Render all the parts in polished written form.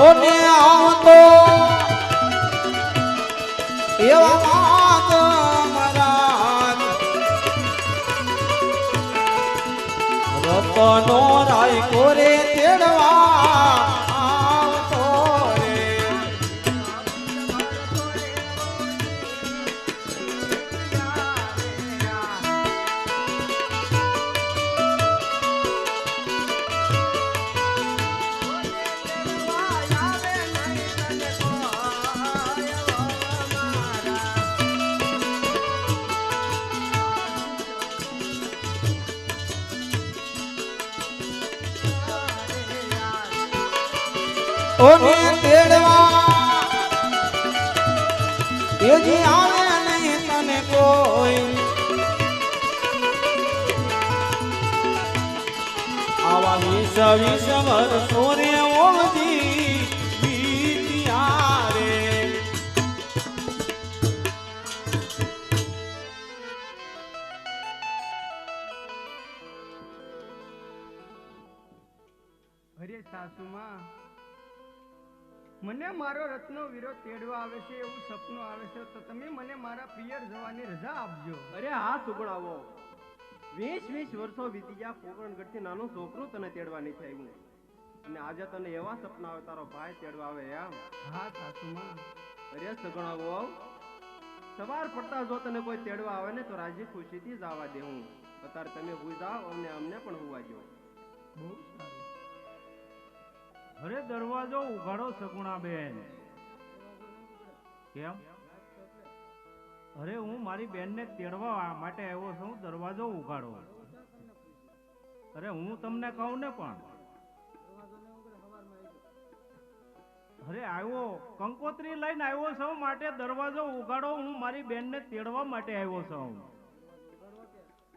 ઓને આવતો એવા માત મરાત રતનો રાય કોરે તેડવા આવતો રે ઓને તેડવા એજી આવે નહીં તને કોઈ આવા વીસ વર્ષો રે ઓજી વીત્યા રે અરે સાસુમાં મને મારો રત્નો વીરો તેડવા આવે છે એવું સપનું આવે છે તો તમે મને મારા પિયર જવાની રજા આપજો. અરે હા સુગણાવો 20 વર્ષો વીતી ગયા. પોકરણગઢથી નાનો છોકરો તને તેડવા નથી આવ્યું અને આજે તને એવા સપના આવે તારો ભાઈ તેડવા આવે એમ? હા સાસુમાં. અરે સુગણાવો સવાર પડતા જો તને કોઈ તેડવા આવે ને તો રાજી ખુશીથી જ આવવા દે. હું અત્યારે તમે હુઈ જાઓ અને અમને પણ હુવા દો. બહુ સારું. અરે દરવાજો ઉઘાડો સગુણા બેન. કેમ? અરે હું મારી બેનને તેડવા માટે આવ્યો છું. દરવાજો ઉઘાડો. અરે હું તમને કહું ને પણ અરે આવ્યો કંકોત્રી લઈને આવ્યો છું માટે દરવાજો ઉઘાડો. હું મારી બેનને તેડવા માટે આવ્યો છું.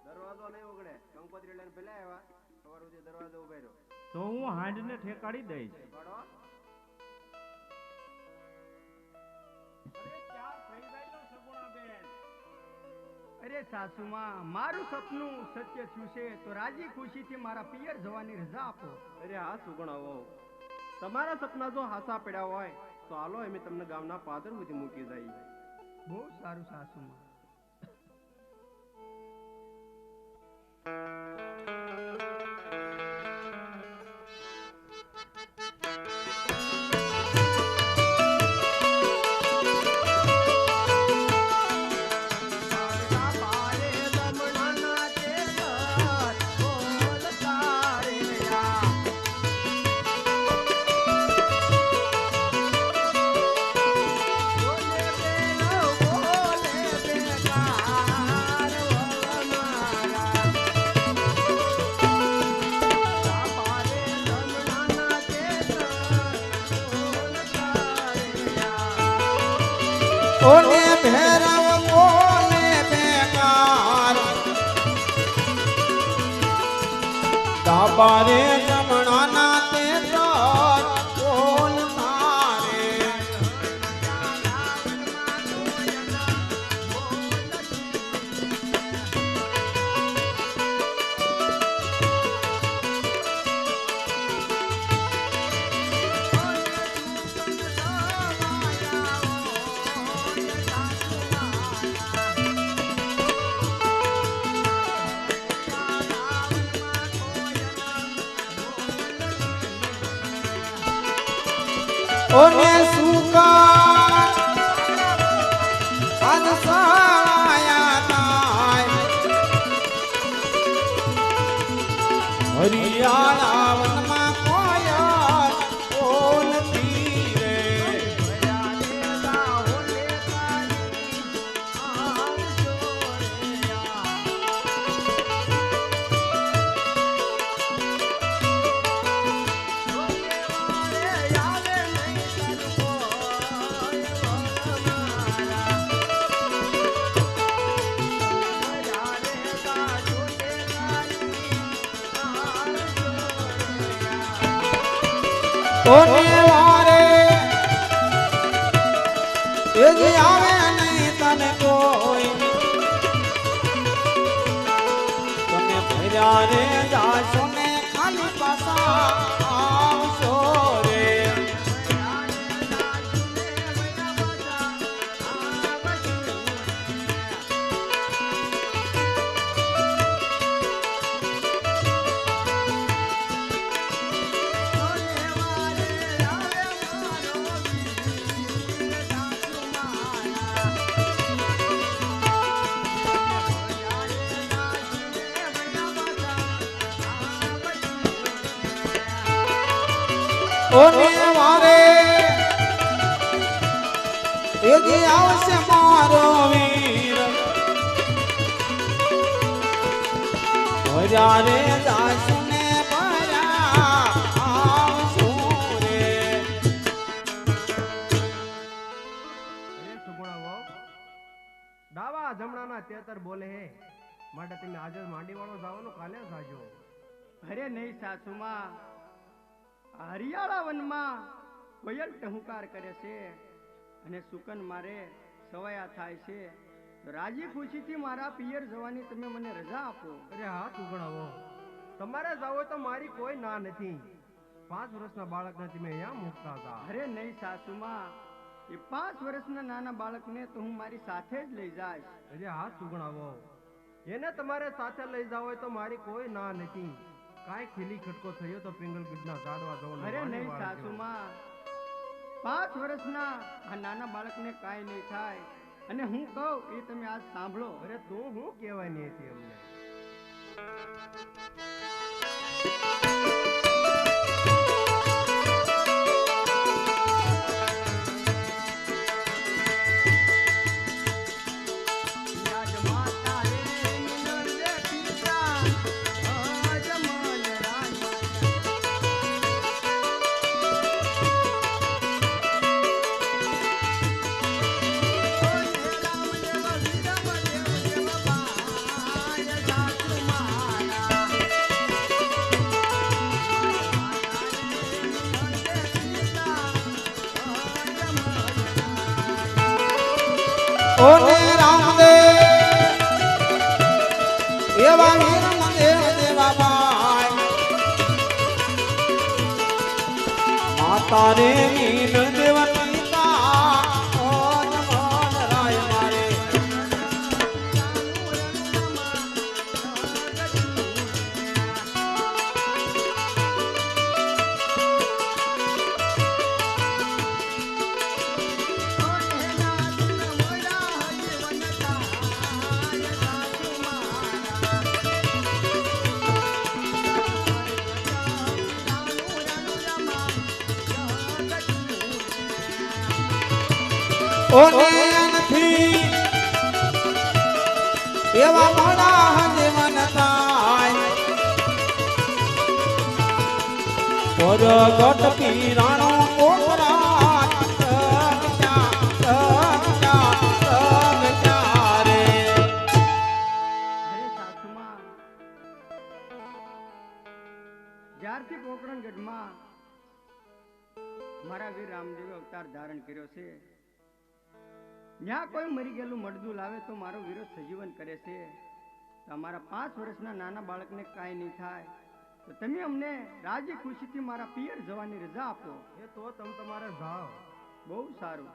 દરવાજો નહીં ઉગડે. કંકોત્રી લઈને પેલા આવ્યા સવાર સુધી દરવાજો ઉભેરો તો હું હાંડને ઠેકાડી દઈશ. અરે સાસુમાં મારું સપનું સત્ય થયું છે તો રાજી ખુશીથી મારા પિયર જવાની રજા આપો. અરે હા સુગણાવો તમારા સપના જો હાસા પડ્યા હોય તો હાલો અમે તમને ગામના પાદર સુધી મૂકી જઈએ. બહુ સારું સાસુમાં. ઓને ભેરવ કોને બેકાર દાબારે જમણાના તે કોલ તારે ઓને સુકા આજ સાયા તાય હરિયાળા વનમાં કોયલ બોલતી રે કોને વારે એજી આવે નહીં તને કોઈ તમે ભર્યા રે જાશો ને ખાલી પાસા આવશો રે ઓને વારે એ જે આવશે મારો વીર જ્યારે દાસને ભર્યા આવશું રે. અરે સુગુણા વહુ, ડાવા જમણાના તેતર બોલે હે માટે તમે આજે માંડી વાળો જવાનું કાલે જાજો. અરે નહીં સાસુમાં, હરિયાળા વનમાં કોયલ ટહુકાર કરે છે અને સુકન મારે સવાયા થાય છે. રાજી ખુશીથી મારા પિયર જવાની તમે મને રજા આપો. અરે હા સુગુણા વહુ, તમારે જાવ તો મારી કોઈ ના નથી. 5 વર્ષના બાળકને તમે અહીંયા મૂકતા હતા. અરે નહીં સાસુમાં, એ 5 વર્ષના નાના બાળકને તો હું મારી સાથે જ લઈ જઈશ. અરે હા સુગુણા વહુ, એને તમારે સાથે લઈ જાવ હોય તો મારી કોઈ ના નથી. કાંઈ ખીલી ખટકો થયો તો પિંગલગીટના ઝાડવા જવાનું. અરે નહીં સાસુમાં, 5 વર્ષના આ નાના બાળકને કાંઈ નહીં થાય અને હું કહું એ તમે આજ સાંભળો. અરે તું હું કહેવાની હતી અમને? ઓને રામદેવ એવા વીર મંદેવ દેવા ભાઈ માતા રે મીન દેવ પિતા ઓન મોન રાય મારે ઓને નથી એવા મોડા જીવન થાય ઓર ગટ પીરાણો કોકરા રે. અરે સાસુમાં, જ્યારથી પોકરણગઢમાં મારા વીર રામદેવે અવતાર ધારણ કર્યો છે, જ્યાં કોઈ મરી ગયેલું મળદું લાવે તો મારો વિરોધ સજીવન કરે છે. તમારા 5 વર્ષના નાના બાળકને કાંઈ નહીં થાય તો તમે અમને રાજી ખુશીથી મારા પિયર જવાની રજા આપો. એ તો તમારે જાઓ. બહુ સારું.